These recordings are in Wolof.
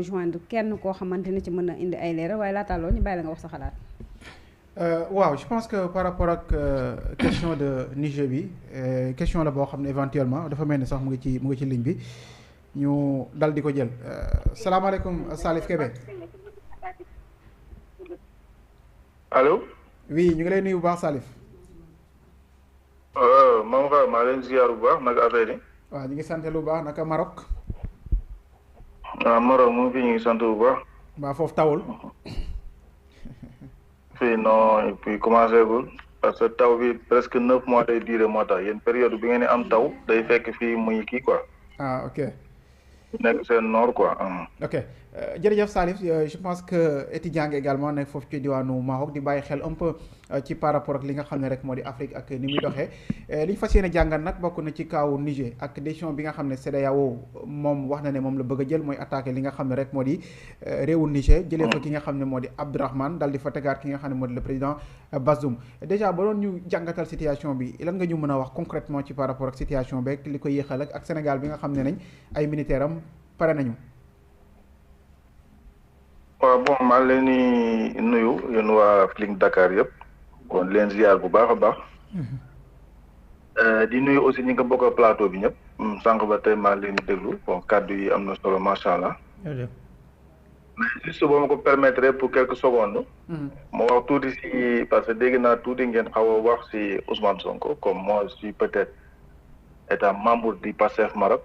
joindre kenn koo xamante ne ci mën a indi ay leeral waaye laataa loolu ñu bàyyi la nga wax sa xalaat. waaw je pense que par rapport ak question de Niger bi question la boo xam ne éventuellement dafa mel ni sax mu ngi ci ligne bi ñu dal di ko jël salaamaaleykum Salif Kébé. allo. oui ñu ngi lay nuyu bu baax Salif. moom fa maa leen ziar bu baax naka affaire yi. waaw ñu ngi sant lu baax naka Maroc. waaw Maroc mu ngi fi ñu ngi sant bu baax. mbaa foofu tawul. fii non et puis commencé gul parce que taw bi presque 9 mois day duré moo tax yéen période bi ngeen di am taw day fekk fii muy kii quoi. ah ok. nekk seen nord quoi. ok jërëjëf Salif je pense que étudiant nga également nekk foofu ci diwaanu Maroc di bàyyi xel un peu ci par rapport ak li nga xam ne rek moo di Afrique ak ni muy doxee li ñu fas yéene jàngat nag bokk na ci kaawu Niger ak décision bi nga xam ne CEDEAO moom wax na ne moom la bëgg a jël mooy attaqué li nga xam ne rek moo di réewu Niger jëlee fa ki nga xam ne moo di Abdourahmane dal di fa tegaat ki nga xam ne moo di le président Bazoum déjà ba doon ñu jàngatal situation bi lan nga ñu mën a wax concrètement ci par rapport ak situation beeg li ko yéexal ak Sénégal bi nga xam ne nañ ay militaire am pare nañu. waaw bon maa ngi leen di nuyu yéen waa Feeling Dakar yëpp kon leen ziar bu baax a baax. di nuyu aussi ñi nga bokk plateau bi ñëpp. sànq ba tey maa ngi leen di déglu bon kàddu yi am na solo macha allah. mais juste boo ma ko permettre pour quelques secondes. ma wax tuuti si parce que dégg naa tuuti ngeen xaw a wax si Ousmane Sonko comme moi je suis peut-être étant membre du PASTEF Maroc.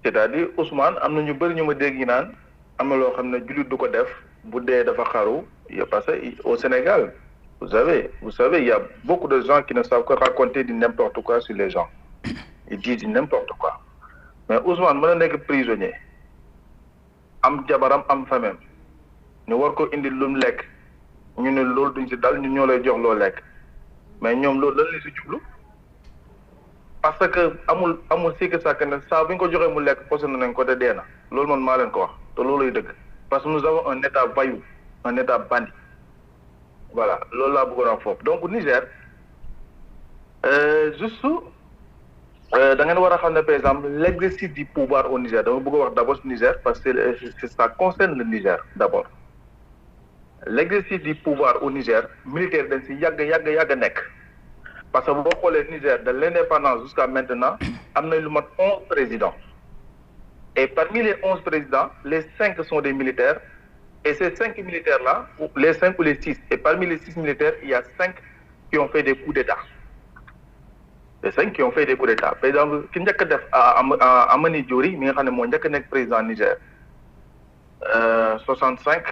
C'est-à-dire Ousmane am na ñu bëri ñu ma dégg yi naan am na loo xam ne jullit du ko def bu dee dafa xaru parce que au Sénégal vous savez il y a beaucoup de gens qui ne savent que raconter du n'importe quoi sur les gens ils disent du n'importe quoi mais Ousmane mën na nekk prisonnier am jabaram am famem ñu war ko indi lu mu lekk ñu ne loolu duñ si dal ñu ñoo lay jox loo lekk mais ñoom loolu lan la si jublu parce que amul sikki sàkk ne saa bu ñu ko joxee mu lekk posé nañ ko te dee na loolu man maa leen ko wax te loolu lay dëgg parce que nous avons un état voyou un état bandit voilà loolu laa bëggoon a wax foofu donc Niger juste da ngeen war a xam ne par exemple l'exercice du pouvoir au Niger dama bëgg a wax d'abord Niger parce que ça concerne le Niger d'abord l'exercice du pouvoir au Niger militaire dañ si yàgg nekk. Parce que boo xoolee Niger de l'indépendance jusqu'à maintenant am na lu mat 11 présidents et parmi les 11 présidents les 5 sont des militaires et ces 5 militaires là les 5 ou les 6 et parmi les 6 militaires il y a 5 qui ont fait des coups d'État les 5 qui ont fait des coups d'État par exemple ki njëkk a def Amani Diori mi nga xam ne moo njëkk a nekk président Niger 65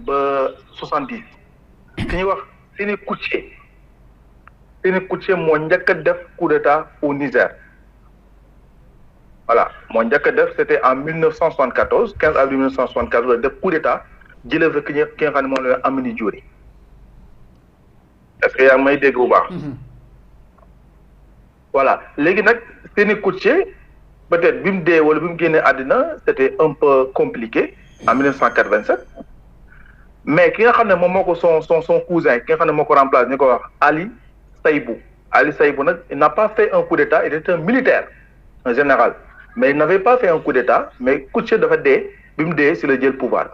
ba 70 ki ñuy wax Séné Kouché moo njëkk a def coup d'état au Niger voilà moo njëkk a def c'était en 1974 15 avril 1974 def coup d'état jëlee fa ki nga xam ne moom la Amani Diori est-ce que yaa ngi may dégg bu baax. voilà léegi nag Séné Kouché peut-être bi mu dee wala bi mu génnee àddina c'était un peu compliqué en 1987 mais ki nga xam ne moom moo ko son cousin ki nga xam ne moo ko remplacé ñu ko wax Ali Saïbou nag il n'a pas fait un coup d'état il était un militaire un général mais il n'avait pas fait un coup d'état mais Kouché dafa dee bi mu dee si la jël pouvoir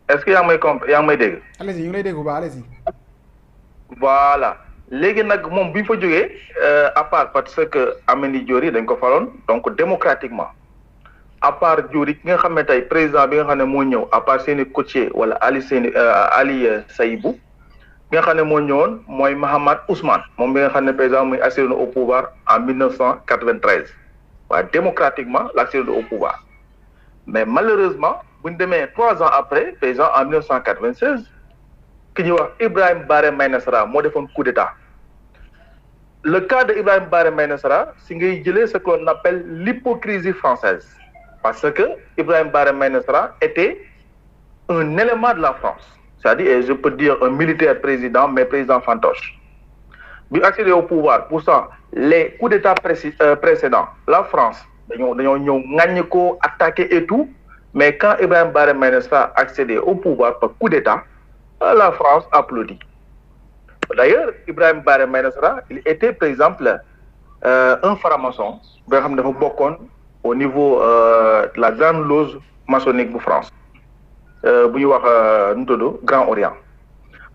est-ce que yaa ngi may dégg. allez-y ñu ngi lay dégg bu baax allez-y. voilà léegi nag moom bi ñu fa jógee à part parce que Amani Diori dañ ko faloon donc démocratiquement à part Diori ki nga xam ne tey président bi nga xam ne moo ñëw à part Séné Kouché wala Ali Saïbou ki nga xam ne moo ñëwoon mooy Mahamad Ousmane moom bi nga xam ne président muy accédé au pouvoir en 1993 waaye démocratiquement la accédé au pouvoir mais malheureusement bu ñu demee 3 ans après président en 1996 ki ñuy wax Ibrahim Baré Maïnassara moo defoon coup d'état le cas de Ibrahim Baré Maïnassara si ngay jëlee ce qu'on appelle l'hypocrisie française parce que Ibrahim Baré Maïnassara était un élément de la France c'est-à-dire et je peux dire un militaire président mais président fantoche bi accédé au pouvoir pour ça les coups d'état précédents la France dañoo ñëw ŋàññi ko attaqué et tout mais quand Ibrahim Baré Maïnassara accédé au pouvoir par coup d'état la France applaudit d'ailleurs Ibrahim Baré Maïnassara il était par exemple un franc-maçon ba nga xam ne dafa bokkoon au niveau de la grande loge maçonnique bu France bu ñuy wax nu tudd Grand Orient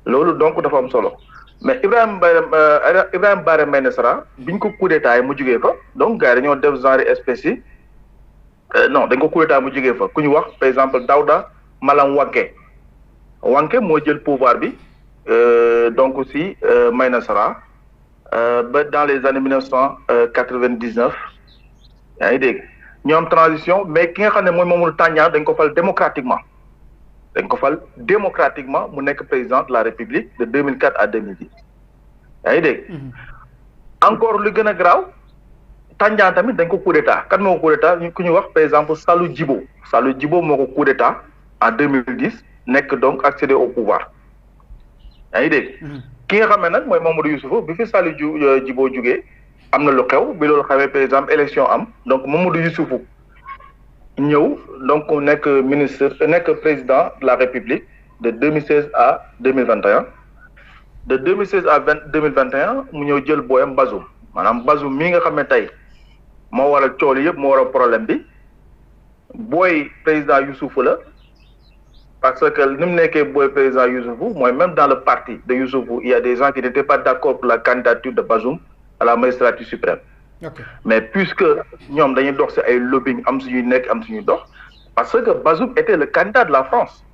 loolu donc dafa am solo mais Ibrahima Bara Mbaye Sara biñ ko coup d'état mu jugee fa donc gars yi dañoo def genre espèce yi non dañ ko coup d'état mu jugee fa ku ñu wax par exemple Daouda Malam Wanké moo jël pouvoir bi donc aussi Mbaye Sara ba dans les années 1999 yaa ngi dégg ñu am transition mais ki nga xam ne mooy Mamadou Tandja dañ ko fal démocratiquement mu nekk président de la République de 2004 à 2010 yaa ngi dégg encore lu gën a graaw Tandja tamit dañ ko coup d'état kan moo ko coup d'état ku ñu wax par exemple Salou Djibo moo ko coup d'état en 2010 nekk donc accéder au pouvoir yaa ngi dégg ki nga xam ne nag mooy Mamadou Youssoufou bi fi Salou Djibo jugee am na lu xew bi loolu xamee par exemple élection am donc Mamadou Youssoufou ñëw donc nekk nekk président de la République de 2016 à 2021 de 2016 à 2021 mu ñëw jël booyam Bazoum maanaam Bazoum mii nga xam ne tey moo waral cooli yëpp moo waral problème bi booy président Youssoufou la parce que ni mu nekkee booy président Youssoufou mooy même dans le parti de Youssoufou il y a des gens qui n'étaient pas d'accord pour la candidature de Bazoum à la magistrature suprême. Okay. Mais puisque ñoom dañuy dox ci ay lobbying am suñuy nekk am suñuy dox parce que Bazoum était le candidat de la France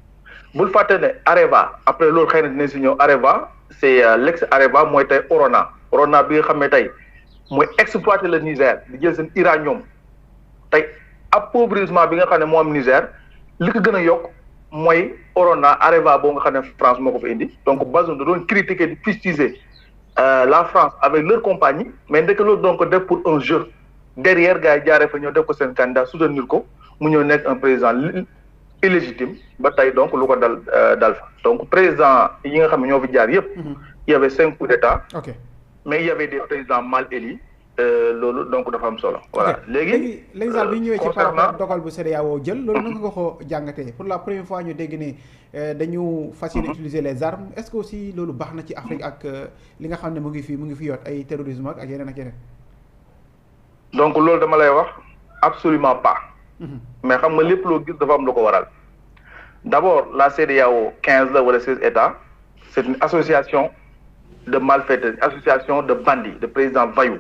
bul fàtte ne Areva après loolu xëy na dinañ ci ñëw Areva c'est l'ex Areva mooy tey Orona bi nga xam ne tey mooy exploiter le Niger di jël seen uranium tey appauvrissement bi nga xam ne moo am Niger li ko gën a yokk mooy Orona Areva boo nga xam ne France moo ko fa indi donc Bazoum da doon critiquer di fustiger la France avec leur compagnie mais ndekk loolu donc def pour un jeu derrière gars yi jaaree fa ñëw def ko seen candidat soutenir ko mu ñëw nekk un président illégitime ba tey donc lu ko dal fa donc président yi nga xam ne ñoo fi jaar yëpp il y avait 5 coups d'état mais il y avait des présidents mal élus loolu donc dafa am solo. voilà léegi sax bi ñëwee ci par rapport dogal bu CEDEAO jël loolu naka nga ko jàngatee pour la première fois ñu dégg ne dañu fas yéene utiliser les armes est-ce que aussi loolu baax na ci Afrique ak li nga xam ne mu ngi fi yoot ay terrorisme ak yeneen ak yeneen. donc loolu dama lay wax absolument pas. mais xam nga lépp loo gis dafa am lu ko waral. d'abord la CEDEAO 15 la wala 16 États c'est une association de malfaiteurs association de bandits de présidents voyous.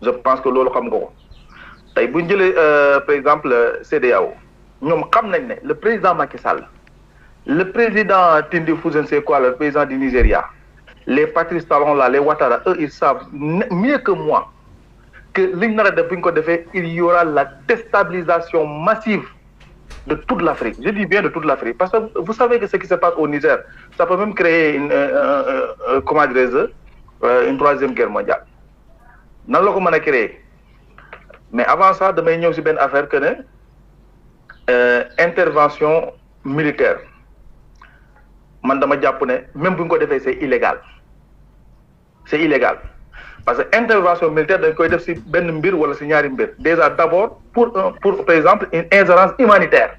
je pense que loolu xam nga ko tey bu ñu jëlee par exemple CEDEAO ñoom xam nañ ne le président Macky Sall le président Tindifou je ne sais quoi le président du Nigeria les Patrice Talon là les Ouattara eux ils savent mieux que moi que liñ nar a def bu ñu ko defee il y aura la déstabilisation massive de toute l'Afrique je dis bien de toute l'Afrique parce que vous savez que ce qui se passe au Niger ça peut même créer une troisième guerre mondiale. nan la ko mën a créer mais avant ça damay ñëw ci benn affaire que ne intervention militaire man dama jàpp ne même bu ñu ko defee c'est illégal parce que intervention militaire dañ koy def ci benn mbir wala ci ñaari mbir déjà d'abord pour par exemple une ingérence humanitaire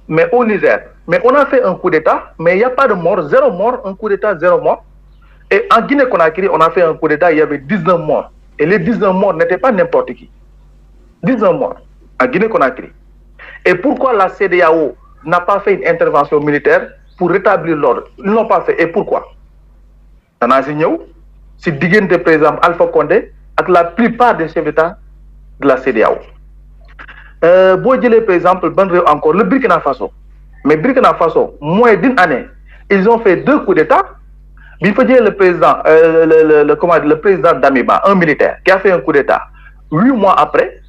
mais au Niger mais on a fait un coup d'état mais il y a pas de mort 0 mort un coup d'état 0 mort. Et en Guinée-Conakry, on a fait un coup d'état, il y avait 19 morts. Et les 19 morts n'étaient pas n'importe qui. 19 morts en Guinée-Conakry. Et pourquoi la CEDEAO n'a pas fait une intervention militaire pour rétablir l'ordre? Ils n'ont pas fait. Et pourquoi? C'est diggante par exemple Alpha Condé avec la plupart des chefs d'État de la CEDEAO. Boo jëlee par exemple ban réew encore le Burkina Faso. Mais Burkina Faso, moins d'une année, ils ont fait 2 coups d'état. Il faut dire le président Damiba, un militaire, qui a fait un coup d'état. 8 mois après,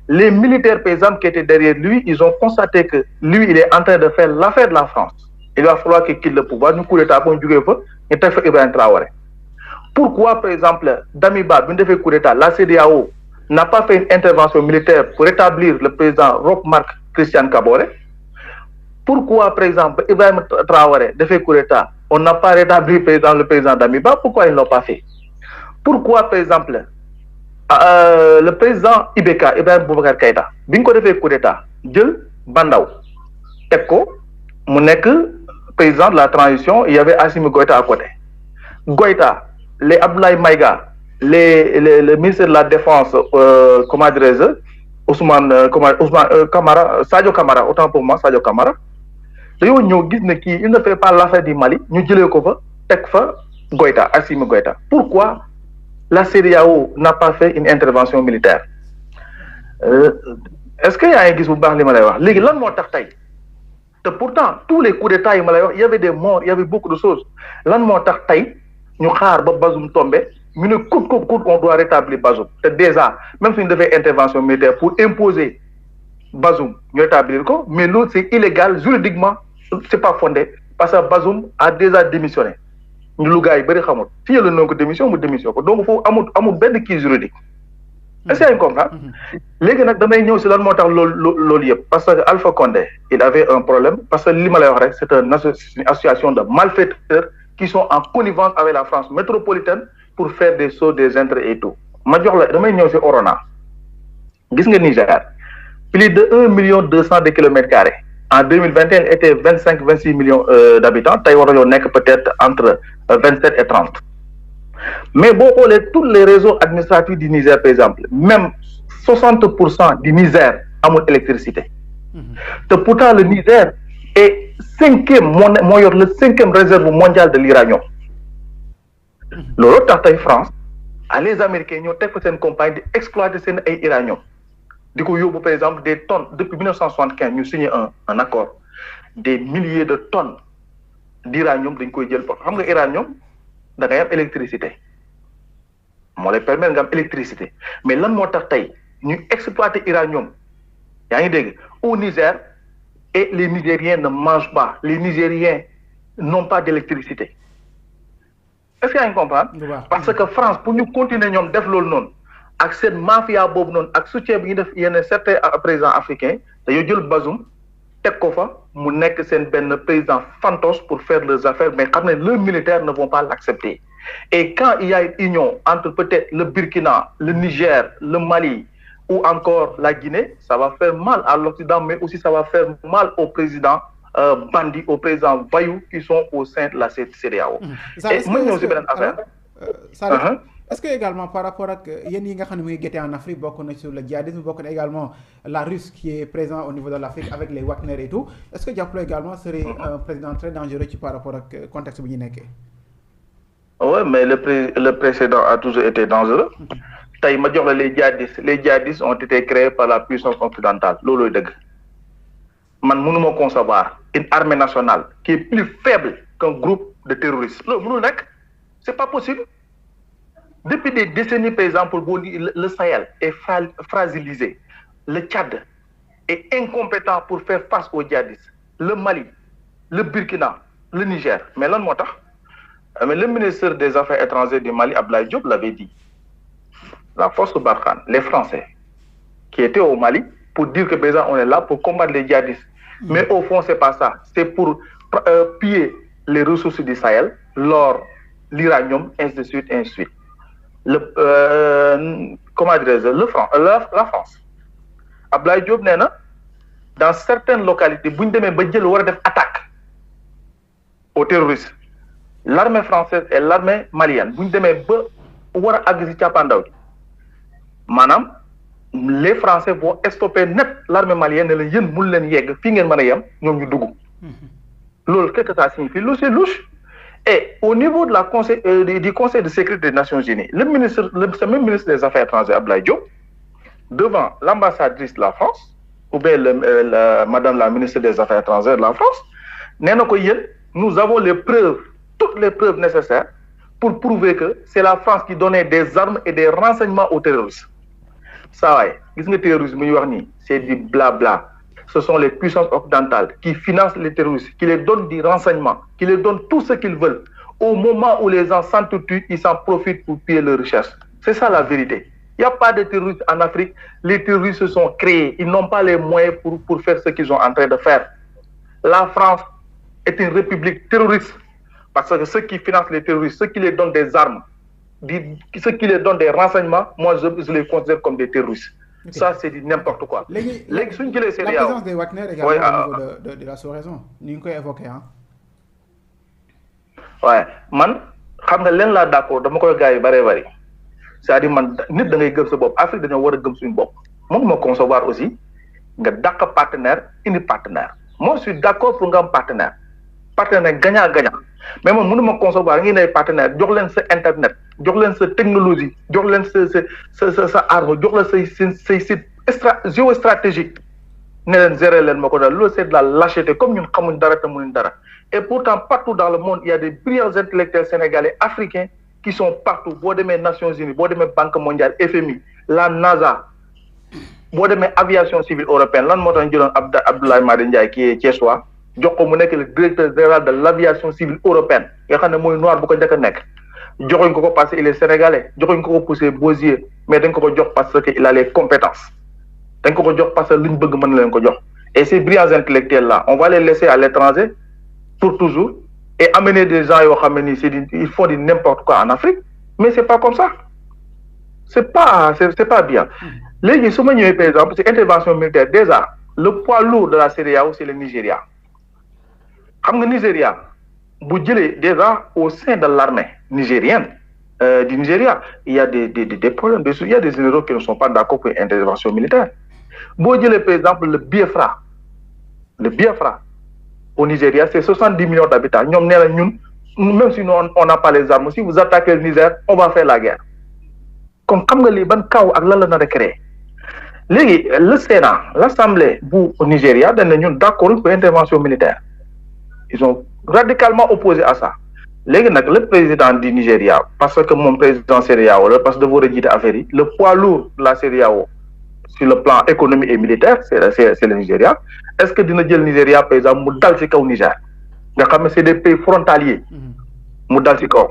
les militaires, par exemple, qui étaient derrière lui, ils ont constaté que lui, il est en train de faire l'affaire de la France. Il va falloir qu'il quitte le pouvoir. Nous, coup d'état, pour nous dire que Ibrahim Traoré. Pourquoi, par exemple, Damiba, quand il fait coup d'état, la CEDEAO n'a pas fait une intervention militaire pour rétablir le président Roch-Marc Christian Kaboré? Pourquoi, par exemple, Ibrahim Traoré a fait coup d'état? On n'a pas rétabli le président Damiba. Pourquoi ils ne l'ont pas fait? Pourquoi, par exemple, le président Ibrahim Boubacar Keïta, bi ñu ko defee coup d'état jël Bandaw teg ko mu nekk président de la transition il y avait Assimi Goïta à côté Goïta les Abdoulaye Maïga le ministre de la Défense, comment dirais-je, Ousmane Camara, Sadio Camara, autant pour moi, Sadio Camara, dañoo ñëw gis ne kii il ne fait pas l'affaire du Mali ñu jëlee ko fa teg fa Goïta Assimi Goïta. Pourquoi la CEDEAO n'a pas fait une intervention militaire? Est-ce que yaa ngi gis bu baax li ma lay wax léegi lan moo tax tey te pourtant tous les coups d'état yi ma lay wax il y avait des morts il y avait beaucoup de choses lan moo tax tey ñu xaar ba Bazoum tombé ñu ne coûte on doit rétablir Bazoum te déjà même suñu defee intervention militaire pour imposer Bazoum ñu rétablir ko mais loolu c'est illégal juridiquement c'est pas fondé parce que Bazoum a déjà démissionné ñu lu gars yi bëri xamul si yële noonu ko démission mu démission ko donc foofu amul benn kii juridique est-ce que yaa ngi comprendre léegi nag damay ñëw si lan moo tax loolu yëpp parce que Alpha Condé il avait un problème parce que li ma lay wax rek c'est une association de malfaiteurs qui sont en connivence avec la France métropolitaine pour faire des choses des intérêts et tout ma jox la damay ñëw si Orona gis nga Niger plus de 1,2 million de kilomètres carrés en 2021 était 25-26 millions d'habitants tey war nañoo nekk peut-être entre 27 et 30 mais boo xoolee tous les réseaux administratifs du Niger par exemple même 60% du Niger amul électricité te pourtant le Niger est moo yor le 5e réserve mondiale de l'uranium loolu tax tey France les Américains ñoo teg fa seen compagnie di exploiter seen ay uranium di ko yóbbu par exemple des tonnes depuis 1975 ñu signé un accord des milliers de tonnes d'uranium dañ koy jël xam nga uranium da ngay am électricité moo lay permettre nga am électricité mais lan moo tax tey ñu exploiter uranium yaa ngi dégg au Niger et les Nigériens ne mangent pas les Nigériens n'ont pas d'électricité est-ce que yaa ngi comprendre parce que France pour ñu continuer ñoom def loolu noonu ak seen mafia boobu noonu ak soutien bi ñu def yenn certains présidents africains dañoo jël Bazoum teg ko fa mu nekk seen benn président fantoche pour faire leurs affaires mais xam ne leurs militaires ne vont pas l'accepter et quand il y a une union entre peut-être le Burkina le Niger le Mali ou encore la Guinée ça va faire mal à l'Occident mais aussi ça va faire mal aux présidents bandits aux présidents voyous qui sont au sein de la CEDEAO et ma ñëw si beneen affaire est-ce que également par rapport ak yéen yi nga xam ne muy guetté en Afrique bokk na sur le djihadisme bokk na également la Russie qui est présent au niveau de l'Afrique avec les Wagner et tout est-ce que jàppale également serait un président très dangereux ci par rapport ak contexte bi ñu nekkee. oui mais le précédent a toujours été dangereux tey ma jox la les djihadistes ont été créés par la puissance occidentale loolooy dëgg man mënuma concevoir une armée nationale qui est plus faible qu'un groupe de terroristes loolu mënul nekk c'est pas possible. Depuis des décennies, par exemple, le Sahel est fragilisé. Le Tchad est incompétent pour faire face aux djihadistes. Le Mali, le Burkina, le Niger. Mais là, le ministre des Affaires étrangères du Mali, Abdoulaye Diop, l'avait dit. La force Barkhane, les Français, qui étaient au Mali, pour dire que, par exemple, on est là pour combattre les djihadistes. Mais au fond, c'est pas ça. C'est pour piller les ressources du Sahel, l'or, l'uranium, ainsi de suite, ainsi de suite. Comment dirais-je la France Abdoulaye Diop nee na dans certaines localités bu ñu demee ba jël war a def attaque aux terroristes l'armée française et l'armée malienne bu ñu demee ba war a àgg si càppaandaw gi maanaam les Français vont stopper net l'armée malienne ne la yéen mun leen yegg fii ngeen mën a yem ñoom ñu dugg loolu qu'est-ce que ça signifie loolu c'est louche. Et au niveau de du Conseil de sécurité des Nations Unies, le même ministre des Affaires étrangères, Abdoulaye Diop, devant l'ambassadrice de la France, ou bien madame la ministre des Affaires étrangères de la France, nous avons les preuves, toutes les preuves nécessaires pour prouver que c'est la France qui donnait des armes et des renseignements aux terroristes. Ça va, le terrorisme, c'est du blabla. Ce sont les puissances occidentales qui financent les terroristes, qui les donnent du renseignement, qui les donnent tout ce qu'ils veulent. Au moment où les gens s'entretuent, ils s'en profitent pour piller leurs richesses. C'est ça la vérité. Il n'y a pas de terroristes en Afrique. Les terroristes se sont créés. Ils n'ont pas les moyens pour faire ce qu'ils sont en train de faire. La France est une république terroriste. Parce que ceux qui financent les terroristes, ceux qui les donnent des armes, ceux qui les donnent des renseignements, moi je les considère comme des terroristes. Okay. Ça, c'est du n'importe quoi. La présence des Wagner également au niveau de la sous-région, nous avons évoqué. Hein? Ouais, man, je suis d'accord, je suis d'accord. c'est-à-dire man nit da ngay gëm sa bopp Afrique dañoo war a gëm suñu bopp moom moo concevoir aussi nga dàq partenaire indi partenaire moi je suis d'accord pour nga am partenaire gagnant mais moom mënuma concevoir ngi ne partenaire jox leen sa internet jox leen sa technologie jox leen sa arme jox la say site géostratégique ne leen gérer leen ma ko daal loolu c'est de la lâcheté comme ñun xamuñ dara te mënuñ dara et pourtant partout dans le monde il y a des brillants intellectuels sénégalais africains qui sont partout boo demee Nations Unies boo demee Banque mondiale FMI la NASA boo demee aviation civile européenne lan moo tax ñu jëloon Abdoulaye Madi Ndiaye qui est thiessois jox ko mu nekk le directeur général de l'aviation civile européenne nga xam ne mooy noir bu ko njëkk a nekk joxuñ ko parce que il est sénégalais joxuñ ko pour ses beaux yeux mais dañ ko jox parce que il a les compétences dañ ko jox parce que luñ bëgg mën na leen ko jox et ces brillants intellectuels là on va les laisser à l'étranger pour toujours et amener des gens yoo xam ne nii ils font du n'importe quoi en Afrique mais c'est pas comme ça c'est pas bien léegi su ma ñëwee par exemple c'est intervention militaire déjà le poids lourd de la CEDEAO c'est le Nigeria xam nga Nigeria bu jëlee déjà au sein de l'armée nigérienne du Nigeria il y a des problèmes il y a des généraux qui ne sont pas d'accord pour une intervention militaire boo jëlee par exemple le Biafra au Nigeria c'est 70 millions d'habitants ñoom nee na ñun même si nous on n'a pas les armes si vous attaquez le Niger on va faire la guerre kon xam nga lii ban kaw ak lan la nar a créer léegi le Sénat l'Assemblée bu Nigeria dañ ne ñun d'accord pour intervention militaire ils sont radicalement opposés à ça léegi nag le président du Nigeria parce que moom président CEDEAO la parce que dafa war a jiite affaire yi le poids lourd de la CEDEAO sur le plan économique et militaire c'est le Nigeria est-ce que dina jël Nigeria par exemple mu dal ci kaw Niger nga xam ne c'est des pays frontaliers mu dal ci kaw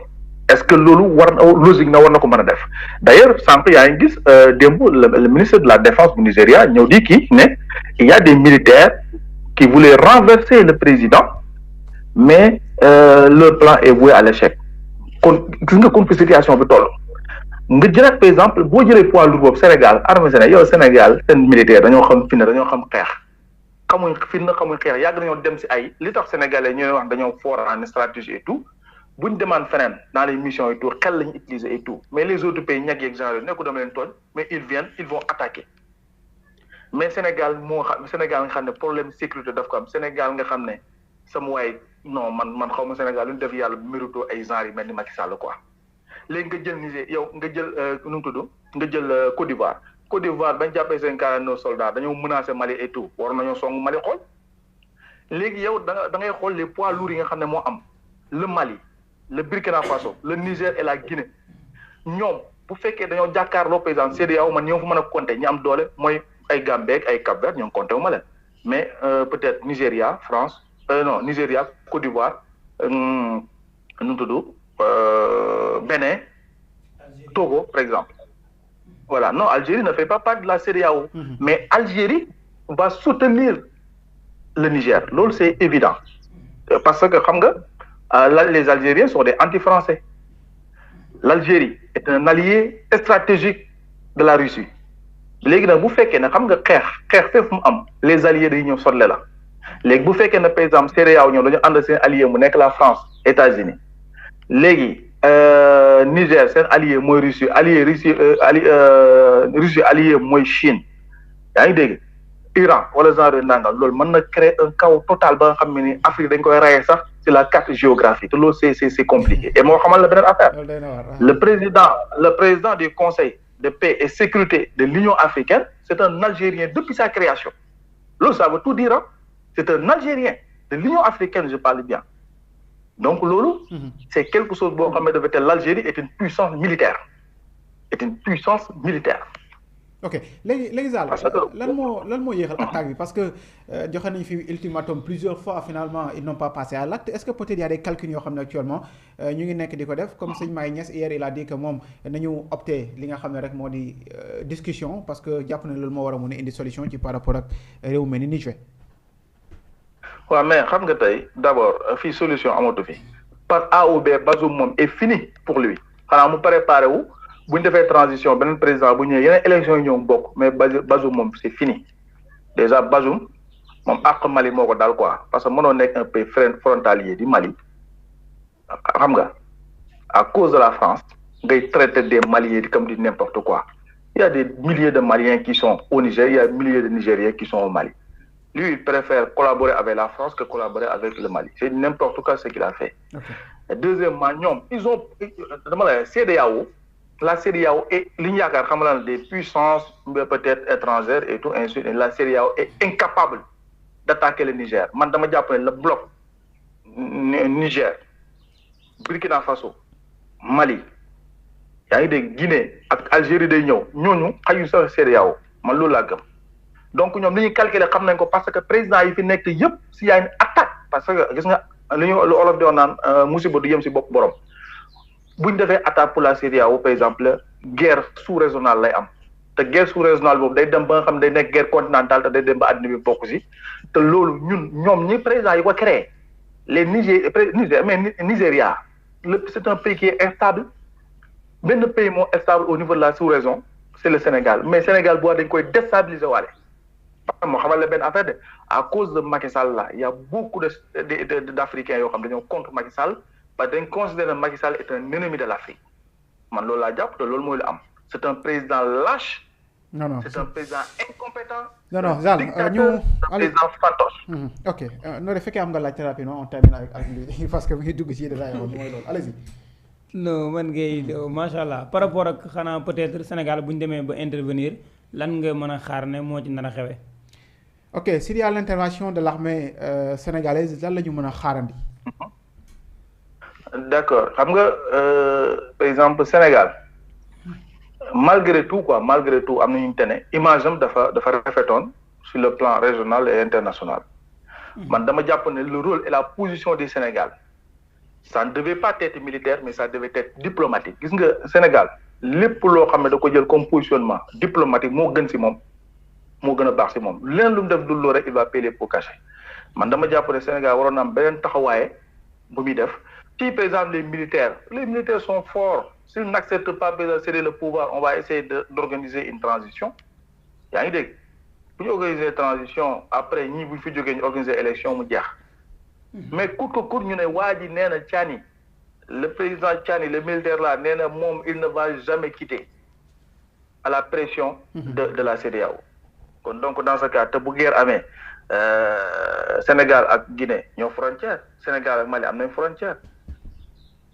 est-ce que loolu war na logique na war na ko mën a def d'ailleurs sànq yaa ngi gis démb le ministre de la défense du Nigeria ñëw di kii ne il y a des militaires qui voulaient renverser le président mais leur plan est voué à l'échec kon gis nga kon fi situation bi toll nga jëlaat par exemple boo jëlee poids lourd boobu Sénégal armée Sénégal seen militaire dañoo xam fi ne dañoo xam xeex xamuñ fi na xamuñ xeex yàgg nañoo dem si ay li tax sénégalais ñooy wax dañoo fort en stratégie et tout buñ demande feneen dans les missions et tout xel lañu utiliser et tout mais les autres pays ñag yeeg genre nekku dama leen tooñ mais ils vont attaquer mais Sénégal nga xam ne problème sécurité daf ko am Sénégal nga xam ne sama waay non man xaw ma Sénégal lu ñu def yàlla mérito ay genre yi mel ni Macky Sall quoi léegi nga jël Niger yow nga jël nu mu tudd nga jël Côte d'Ivoire bañ jàppee seen 49 soldats dañoo menacé Mali et tout war nañoo song Mali xool léegi yow da ngay xool les poids lourds yi nga xam ne moo am le Mali le Burkina Faso le Niger et la Guinée ñoom bu fekkee dañoo jàkkaarloo par exemple CEDEAO man ñoo fa mën a compter ñi am doole mooy ay Gambie ak ay Cap-Vert ñoom compter wu ma leen mais peut-être Nigeria Nigeria Côte d'Ivoire nu mu tudd Bénin Togo par exemple voilà non Algérie ne fait pas partie de la CEDEAO mais Algérie va soutenir le Niger loolu c'est évident parce que xam nga les Algériens sont des anti-français l'Algérie est un allié stratégique de la Russie léegi nag bu fekkee ne xam nga xeex fépp mu am les alliés dañuy ñëw sotle la léegi bu fekkee ne par exemple CEDEAO ñoom dañu ànd seen allié mu nekk la France États-Unis léegi Niger seen allié mooy Russie Russie allié mooy Chine yaa ngi dégg Iran wala genre nangam loolu mën na créer un chaos total ba nga xam ne ni Afrique dañ koy rayé sax sur la carte géographique te loolu c'est compliqué et moo xamal la beneen affaire le président du Conseil de paix et sécurité de l'Union africaine c'est un Algérien depuis sa création loolu ça veut tout dire hein c'est un Algérien de l'Union africaine je parle bien donc loolu c'est quelque chose boo xam ne dafa te l'Algérie est une puissance militaire ok léegi Zal lan moo yéexal attaque bi parce que joxe nañu fi ultimatum plusieurs fois finalement ils n'ont pas passé à l'acte est-ce que peut-être y a des calculs yoo xam ne actuellement ñu ngi nekk di ko def comme sëñ Maye Niass hier il a dit que moom nañu opté li nga xam ne rek moo di discussion parce que jàpp na loolu moo war a mën a indi solution ci par rapport ak réew mel ni Niger. waaw mais xam nga tey d'abord fii solution amatu fi par A ou B Bazoum moom est fini pour lui xanaa mu préparé wu. bu ñu defee transition beneen président bu ñëwee yeneen élection yi ñoom bokk mais Bazoum moom c'est fini déjà Bazoum moom àq Mali moo ko daal quoi parce que mënoo nekk un pays frontalier du Mali xam nga à cause de la France ngay traiter des Maliens comme du n'importe quoi. Il y a des milliers de Maliens qui sont au Niger, il y a des milliers de Nigériens qui sont au Mali. Lui, il préfère collaborer avec la France que collaborer avec le Mali. C'est n'importe quoi ce qu'il a fait. Okay. Et deuxièmement, ils ont la CEDEAO est l'INIACAR, des puissances peut-être étrangères et tout, ainsi. La CEDEAO est incapable d'attaquer le Niger. Madame Diapone, le bloc Niger, Burkina Faso, Mali, il y a des Guinée, Algérie, nous avons CEDEAO. Donc, nous avons calculé parce que le président s'il y a une attaque, parce que l'Olof de Moussibou Diyem si Bok Borom. Si vous avez attaque pour la CEDEAO, par exemple, guerre sous-régionale, la guerre sous-régionale, c'est une guerre continentale, c'est une guerre adnibokousi. C'est nous, président, il va créer. Les Nigeria, c'est un pays qui est instable. Même le pays est stable au niveau de la sous-région, c'est le Sénégal. Mais le Sénégal doit déstabiliser. À cause de Macky Sall, il y a beaucoup d'Africains qui sont contre Macky Sall, parce qu'ils considèrent que Macky Sall est un ennemi de l'Afrique. C'est un président lâche, c'est un président incompétent, dictateur, un président fantoche. Ok, nous refons la thérapie, on termine avec lui, parce que vous êtes ici déjà. Allez-y. Non, man ngay machallah par rapport ak xana peut-être Sénégal buñ démé ba intervenir lan nga mëna xaar né mo ci nara xewé. OK, s'il y a l'intervention de l'armée sénégalaise, lan lañu mëna xaarandi. D'accord. Xam nga par exemple Sénégal malgré tout amna ñu téné image am dafa rafetone sur le plan régional et international. Man dama japp né le rôle et la position du Sénégal ça ne devait pas être militaire, mais ça devait être diplomatique. Gis nga Sénégal lépp loo xam ne da ko jël comme positionnement diplomatique moo gën si moom moo gën a baax si moom leneen lu mu def dul rek il va payer les pots cachés man dama jàpp ne Sénégal waroon na am beneen taxawaaye bu muy def si par exemple les militaires sont forts s'ils n'acceptent pas de céder le pouvoir on va essayer d'organiser une transition yaa ngi dégg bu ñu organiser transition après ñii bu ñu fi jógee ñu organiser élection mu jeex. Mais court que court, nous avons Tchani, le président Tchani, le militaire là, il ne va jamais quitter à la pression de la CEDEAO. Donc dans ce cas, si guerre amee Sénégal et Guinée ñoo frontière, Sénégal et Mali ont une frontière.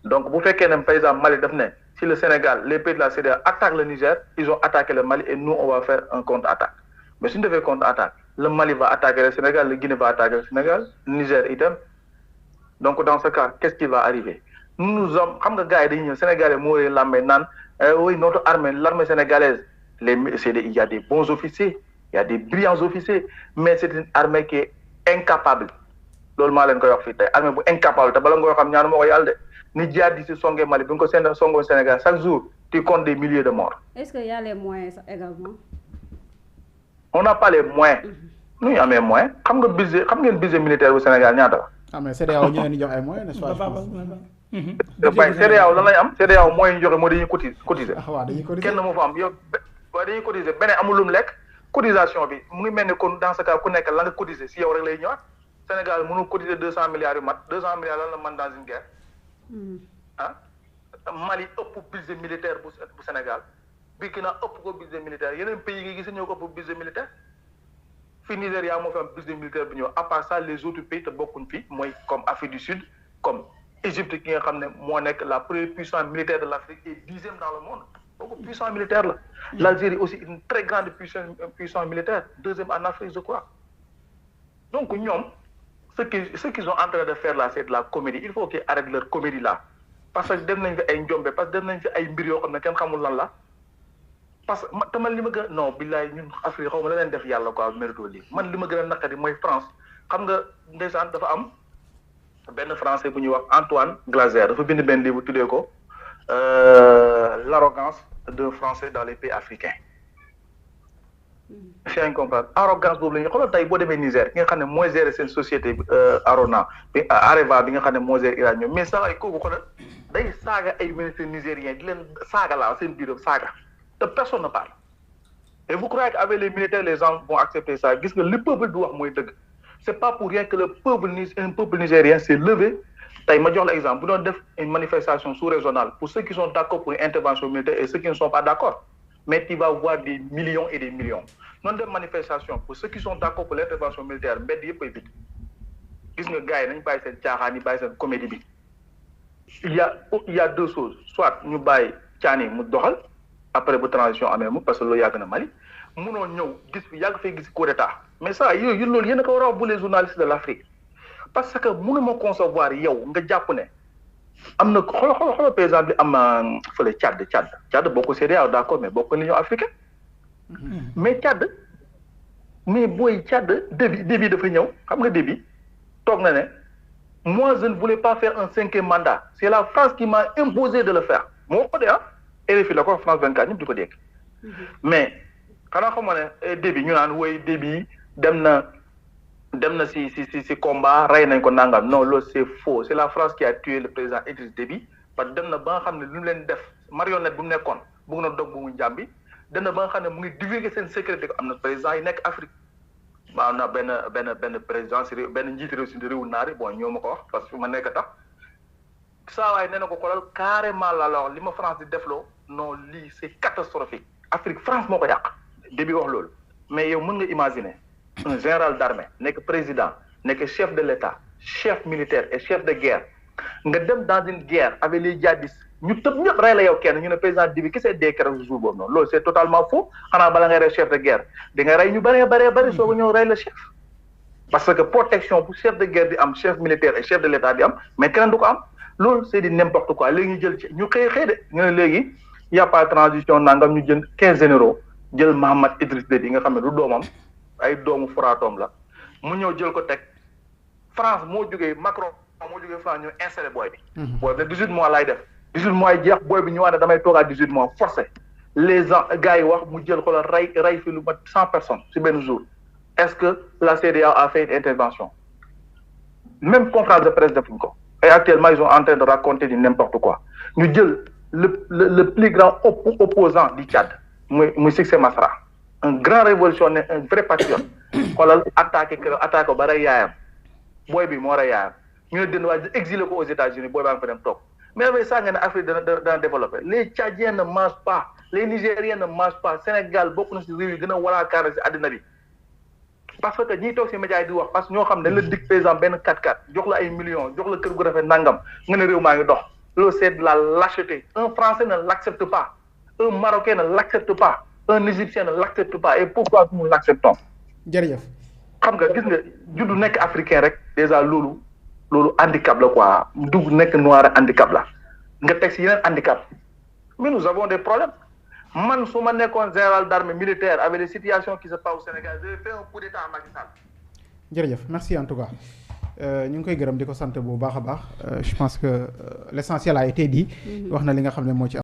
Donc vous faites qu'un par exemple Mali si le Sénégal, les pays de la CEDEAO attaquent le Niger, ils ont attaqué le Mali et nous on va faire un contre-attaque. Mais si on devait contre-attaque, le Mali va attaquer le Sénégal, le Guinée va attaquer le Sénégal, le Niger idem. Donc dans ce cas, qu'est-ce qui va arriver? Nous sommes, comme les gars, les Sénégalais mourent l'armée, oui, notre armée, l'armée sénégalaise, il y a des bons officiers, il y a des brillants officiers, mais c'est une armée qui est incapable. L'armée est incapable. Ni djihadistes sont Mali, donc au Sénégal, chaque jour, tu comptes des milliers de morts. Est-ce qu'il y a les moyens également? On n'a pas les moyens. Nous, avons les moyens. Comme le budget militaire au Sénégal, ah mais CEDEAO ñoo ñu jox ay moyens n'est-ce pas? CEDEAO lan lay am CEDEAO moyens ñu joxe mo dañuy cotiser. waaw dañuy cotiser kenn mo fa am yow dañuy cotiser beneen amul lum lekk cotisation bi mu ngi melni kon dans ce cas ku nekk la nga cotiser si yow rek lay ñëwaat Sénégal mënu cotiser 200 milliards yu mat 200 milliards lan la man dans une guerre. Mali ëpp budget militaire bu Sénégal Burkina ëpp ko budget militaire yeneen pays yi gis ñoo ko ëpp budget militaire. Fi Nigeria moo fi am budget militaire bu ñëw à part ça les autres pays te bokkuñ fi mooy comme Afrique du Sud comme Égypte ki nga xam ne moo nekk la première puissance militaire de l'Afrique et 10e dans le monde beaucoup puissance militaire la. L'Algérie aussi une très grande puissance militaire 2e en Afrique je crois. Donc ñoom ce qu'ils sont en train de faire là c'est de la comédie il faut qu'ils arrêtent leur comédie là parce que dem nañ fi ay njombe parce que dem nañ fi ay mbir yoo xam ne kenn xamul lan la. Parce que man li ma gën non billaay ñun Afrique xaw ma la leen def yàlla quoi mérito lii man li ma gën a naqari mooy France xam nga ndeysaan dafa am benn français bu ñuy wax Antoine Glaser dafa bind benn livre tuddee ko l'arrogance d'un Français dans les pays africains. c'est incomparable arrogance boobu la ñu xoolal tey boo demee Niger ki nga xam ne mooy gérer seen société Arona bi Areva bi nga xam ne moo gérer Iran ñoom mais saa ay kooku xoolal day saaga ay ministres nigériens di leen saaga laa seen biir saaga. Personne ne parle. Et vous croyez qu'avec les militaires, les gens vont accepter ça? Le peuple doit moins de. C'est pas pour rien que un peuple nigérien s'est levé. tey ma jox la exemple bu doon def une manifestation sous-régionale pour ceux qui sont d'accord pour une intervention militaire et ceux qui ne sont pas d'accord mais tu vas voir des millions et des millions noonu def manifestation pour ceux qui sont d'accord pour l'intervention militaire mbedd yëpp ay bit gis nga gars yi nañ bàyyi seen caaxaan yi bàyyi seen comédie bi il y a deux choses soit ñu bàyyi caani mu doxal après bu transition amee mu parce que loolu yàgg na Mali munoo ñëw gis bi yàgg fay gis coup d'état mais ça yooyu loolu yéen a ko war a wax bu les journalistes de l'Afrique parce que mënuma concevoir yow nga jàpp ne am na xoolal par exemple am fële Tchad bokk CEDEAO d'accord mais bokk l'Union africaine mais Tchad mais booy Tchad Déby dafa ñëw xam nga Déby toog na ne moi je ne voulais pas faire un 5e mandat c'est la France qui m'a imposé de le faire moo ko de RFI la ko France 24 ñëpp di ko dégg mais xanaa xamoo ne Déby ñu naan woy Déby dem na si combat rey nañ ko nangam non loolu c'est faux c'est la France qui a tué le président Idriss Déby parce que dem na ba nga xam ne lu mu leen def marionnette bu mu nekkoon bëgg na dog bu mu njàmbi dem na ba nga xam ne mu ngi divulguer seen sécurité ko am na président yi nekk Afrique ba am na benn président si réew benn njiiti réew si réewu naari bon ñoo ma ko wax parce que ma nekk tax saa waay nee na ko xoolal carrément la wax li ma France di defloo non lii c'est catastrophique Afrique France moo ko yàq Déby wax loolu mais yow mën nga imaginer un général d'armée nekk président nekk chef de l'État chef militaire et chef de guerre nga dem dans une guerre avec les djihadistes ñu tëb ñëpp rey la yow kenn ñu ne président Déby ki see dee keroog jour boobu noonu loolu c'est totalement faux xanaa bala ngay rey chef de guerre di nga rey ñu bëree soo ko ñëw rey le chef parce que protection bu chef de guerre di am chef militaire et chef de l'État di am mais keneen du ko am loolu c'est du n'importe quoi léegi ñu jël ci ñu xëy de ñu ne léegi y a pas transition nangam ñu jënd 15 généraux jël Mahammed Idriss Déby nga xam ne du doomam ay doomu furaatoom la mu ñëw jël ko teg France moo jógee Macron moo jógee France ñëw installé booy bi. booy bi 18 mois laay def 18 mois yi jeex booy bi ñu wax ne damay toogaat 18 mois forcé les gens gars yi wax mu jël ko la rey fi lu mat 100 personnes ci benn jour est-ce que la CEDEAO a fait une intervention même conférence de presse defuñ ko et actuellement ils sont en train de raconter du n'importe quoi ñu jël le plus grand opposant du Tchad muy Cissé Masra un grand révolutionnaire un vrai patriote xoolal attaqué ba rey yaayam booy bi moo rey yaayam ñu ne dina waaj exilé ko aux États-Unis booy baa nga fa dem toog mais avec ça nga ne Afrique dana développé les Tchadiens ne mangent pas les Nigériens ne mangent pas Sénégal bokk na si réew yi gën a walaakaar si àddina bi parce que ñiy toog si médias yi di wax parce que ñoo xam ne dañ la dig par exemple benn 4x4 jox la ay millions jox la kër gu rafet nangam nga ne réew maa ngi dox loolu c'est de la lâcheté un Français ne l'accepte pas un Marocain ne l'accepte pas un Égyptien ne l'accepte pas et pourquoi nous l'acceptons. jërëjëf. xam nga gis nga juddu nekk africain rek déjà loolu handicap la quoi dugg nekk noir handicap la nga teg si yeneen handicap mais nous avons des problèmes man su ma nekkoon général d'armée militaire avec les situations qui se passent au Sénégal j'ai fait un coup d'état à Macky Sall. jërëjëf merci en tout cas ñu ngi koy gërëm di ko sant bu baax a baax je pense que l'essentiel a été dit. wax na li nga xam ne moo ci